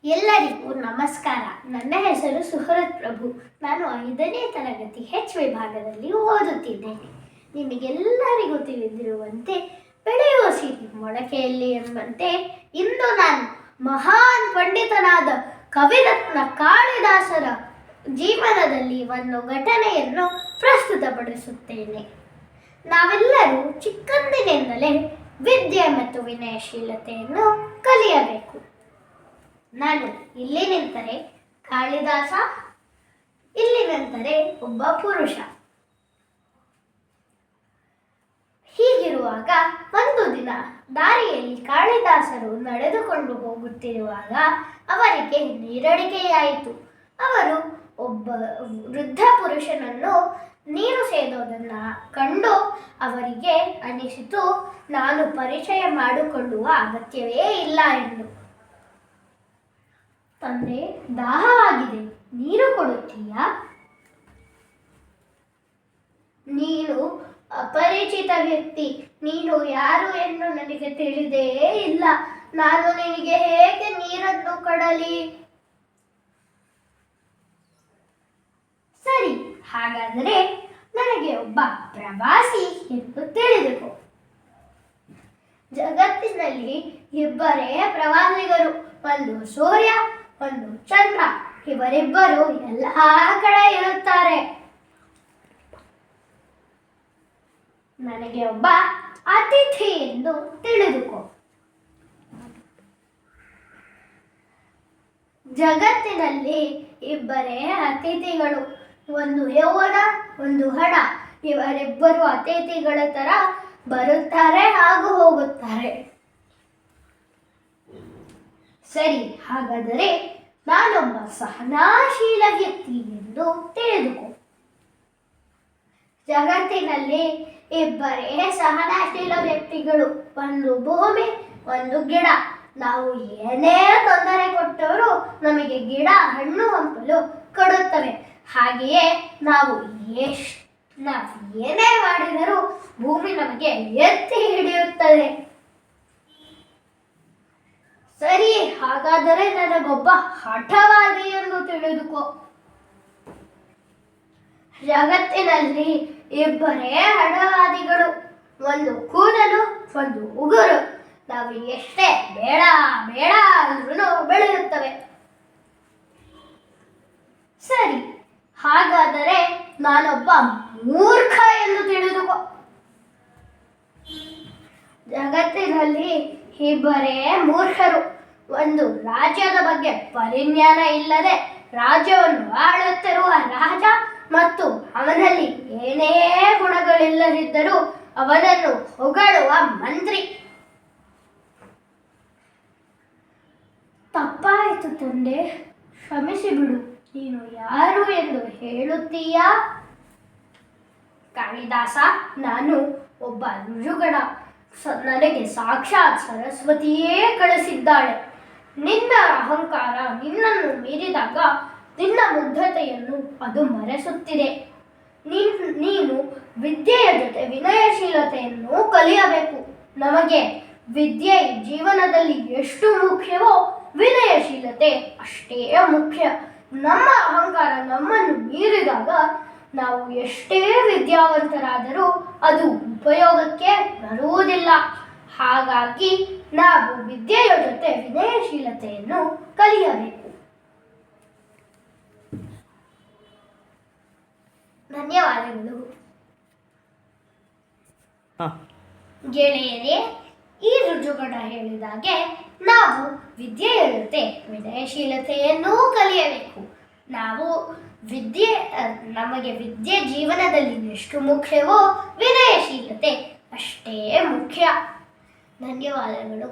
ಎಲ್ಲರಿಗೂ ನಮಸ್ಕಾರ. ನನ್ನ ಹೆಸರು ಸುಹೃತ್ ಪ್ರಭು. ನಾನು 5ನೇ ತರಗತಿ ವಿಭಾಗದಲ್ಲಿ ಓದುತ್ತಿದ್ದೇನೆ. ನಿಮಗೆಲ್ಲರಿಗೂ ತಿಳಿದಿರುವಂತೆ ಬೆಳೆಯುವ ಸಿರಿ ಮೊಳಕೆಯಲ್ಲಿ ಎಂಬಂತೆ ಇಂದು ನಾನು ಮಹಾನ್ ಪಂಡಿತನಾದ ಕವಿರತ್ನ ಕಾಳಿದಾಸರ ಜೀವನದಲ್ಲಿ ಒಂದು ಘಟನೆಯನ್ನು ಪ್ರಸ್ತುತಪಡಿಸುತ್ತೇನೆ. ನಾವೆಲ್ಲರೂ ಚಿಕ್ಕಂದಿನಿಂದಲೇ ವಿದ್ಯೆ ಮತ್ತು ವಿನಯಶೀಲತೆಯನ್ನು ಕಲಿಯಬೇಕು. ನಾನು ಇಲ್ಲಿ ನಿಂತರೆ ಕಾಳಿದಾಸ, ಇಲ್ಲಿ ನಿಂತರೆ ಒಬ್ಬ ಪುರುಷ. ಹೀಗಿರುವಾಗ ಒಂದು ದಿನ ದಾರಿಯಲ್ಲಿ ಕಾಳಿದಾಸರು ನಡೆದುಕೊಂಡು ಹೋಗುತ್ತಿರುವಾಗ ಅವರಿಗೆ ನೀರಡಿಕೆಯಾಯಿತು. ಅವರು ಒಬ್ಬ ವೃದ್ಧ ಪುರುಷನನ್ನು ನೀರು ಸೇದೋದನ್ನು ಕಂಡು ಅವರಿಗೆ ಅನಿಸಿತು, ನಾನು ಪರಿಚಯ ಮಾಡಿಕೊಳ್ಳುವ ಅಗತ್ಯವೇ ಇಲ್ಲ ಎಂದು. ತಂದೆ, ದಾಹವಾಗಿದೆ, ನೀರು ಕೊಡುತ್ತೀಯಾ? ನೀನು ಅಪರಿಚಿತ ವ್ಯಕ್ತಿ, ನೀನು ಯಾರು ಎಂದು ನನಗೆ ತಿಳಿದೇ ಇಲ್ಲ. ನಾನು ನಿನಗೆ ಹೇಗೆ ನೀರನ್ನು ಕೊಡಲಿ? ಸರಿ, ಹಾಗಾದರೆ ನನಗೆ ಒಬ್ಬ ಪ್ರವಾಸಿ ಎಂದು ತಿಳಿದುಕೋ. ಜಗತ್ತಿನಲ್ಲಿ ಇಬ್ಬರೇ ಪ್ರವಾಸಿಗರು, ಒಂದು ಸೂರ್ಯ, ಒಂದು ಚಂದ್ರ. ಇವರಿಬ್ಬರು ಎಲ್ಲ ಕಡೆ ಇರುತ್ತಾರೆ. ನನಗೆ ಒಬ್ಬ ಅತಿಥಿ ಎಂದು ತಿಳಿದುಕೋ. ಜಗತ್ತಿನಲ್ಲಿ ಇಬ್ಬರೇ ಅತಿಥಿಗಳು, ಒಂದು ಯೌವನ, ಒಂದು ಹಣ. ಇವರಿಬ್ಬರು ಅತಿಥಿಗಳ ತರ ಬರುತ್ತಾರೆ ಹಾಗೂ ಹೋಗುತ್ತಾರೆ. ಸರಿ, ಹಾಗಾದರೆ ನಾನೊಬ್ಬ ಸಹನಾಶೀಲ ವ್ಯಕ್ತಿ ಎಂದು ತಿಳಿದುಕೋ. ಜಗತ್ತಿನಲ್ಲಿ ಇಬ್ಬರೇ ಸಹನಾಶೀಲ ವ್ಯಕ್ತಿಗಳು, ಒಂದು ಭೂಮಿ, ಒಂದು ಗಿಡ. ನಾವು ಏನೇ ತೊಂದರೆ ಕೊಟ್ಟರೂ ನಮಗೆ ಗಿಡ ಹಣ್ಣು ಹಂಪಲು ಕೊಡುತ್ತವೆ. ಹಾಗೆಯೇ ನಾವು ಏನೇ ಮಾಡಿದರೂ ಭೂಮಿ ನಮಗೆ ಎತ್ತಿ ಹಿಡಿಯುತ್ತದೆ. ಸರಿ, ಹಾಗಾದರೆ ನನಗೊಬ್ಬ ಹಠವಾದಿ ಎಂದು ತಿಳಿದುಕೋ. ಜಗತ್ತಿನಲ್ಲಿ ಇಬ್ಬರೇ ಹಠವಾದಿಗಳು, ಒಂದು ಕೂದಲು, ಒಂದು ಉಗುರು. ನಾವು ಎಷ್ಟೇ ಬೇಡ ಬೇಡ ಅಂದ್ರೂ ಬೆಳೆಯುತ್ತವೆ. ಸರಿ, ಹಾಗಾದರೆ ನಾನೊಬ್ಬ ಮೂರ್ಖ ಎಂದು ತಿಳಿದುಕೋ. ಜಗತ್ತಿನಲ್ಲಿ ಇಬ್ಬರೇ ಮೂರ್ಖರು, ಒಂದು ರಾಜ್ಯದ ಬಗ್ಗೆ ಪರಿಜ್ಞಾನ ಇಲ್ಲದೆ ರಾಜ್ಯವನ್ನು ಆಳುತ್ತಿರುವ ರಾಜ, ಮತ್ತು ಅವನಲ್ಲಿ ಏನೇ ಗುಣಗಳಿಲ್ಲದಿದ್ದರೂ ಅವನನ್ನು ಹೊಗಳುವ ಮಂತ್ರಿ. ತಪ್ಪಾಯಿತು ತಂದೆ, ಕ್ಷಮಿಸಿ ಬಿಡು. ನೀನು ಯಾರು ಎಂದು ಹೇಳುತ್ತೀಯಾ? ಕಾಳಿದಾಸ, ನಾನು ಒಬ್ಬ ಋಜುಗಣ. ನನಗೆ ಸಾಕ್ಷಾತ್ ಸರಸ್ವತಿಯೇ ಕಳಿಸಿದ್ದಾಳೆ. ನಿನ್ನ ಅಹಂಕಾರ ನಿನ್ನನ್ನು ಮೀರಿದಾಗ ನಿನ್ನ ಮುಗ್ಧತೆಯನ್ನು ಅದು ಮರೆಸುತ್ತಿದೆ. ನೀನು ವಿದ್ಯೆಯ ಜೊತೆ ವಿನಯಶೀಲತೆಯನ್ನು ಕಲಿಯಬೇಕು. ನಮಗೆ ವಿದ್ಯೆ ಜೀವನದಲ್ಲಿ ಎಷ್ಟು ಮುಖ್ಯವೋ ವಿನಯಶೀಲತೆ ಅಷ್ಟೇ ಮುಖ್ಯ. ನಮ್ಮ ಅಹಂಕಾರ ನಮ್ಮನ್ನು ಮೀರಿದಾಗ ನಾವು ಎಷ್ಟೇ ವಿದ್ಯಾವಂತರಾದರೂ ಅದು ಉಪಯೋಗಕ್ಕೆ ಬರುವುದಿಲ್ಲ. ಹಾಗಾಗಿ ನಾವು ವಿದ್ಯೆಯ ಜೊತೆ ವಿನಯಶೀಲತೆಯನ್ನು ಕಲಿಯಬೇಕು. ಧನ್ಯವಾದಗಳು. ಗೆಳೆಯರೇ, ಈ ರುಜುಗಣ ಹೇಳಿದಾಗೆ ನಾವು ವಿದ್ಯೆಯ ಜೊತೆ ವಿನಯಶೀಲತೆಯನ್ನೂ ಕಲಿಯಬೇಕು. ನಮಗೆ ವಿದ್ಯೆ ಜೀವನದಲ್ಲಿ ಎಷ್ಟು ಮುಖ್ಯವೋ ವಿನಯಶೀಲತೆ ಅಷ್ಟೇ ಮುಖ್ಯ. ಧನ್ಯವಾದಗಳು.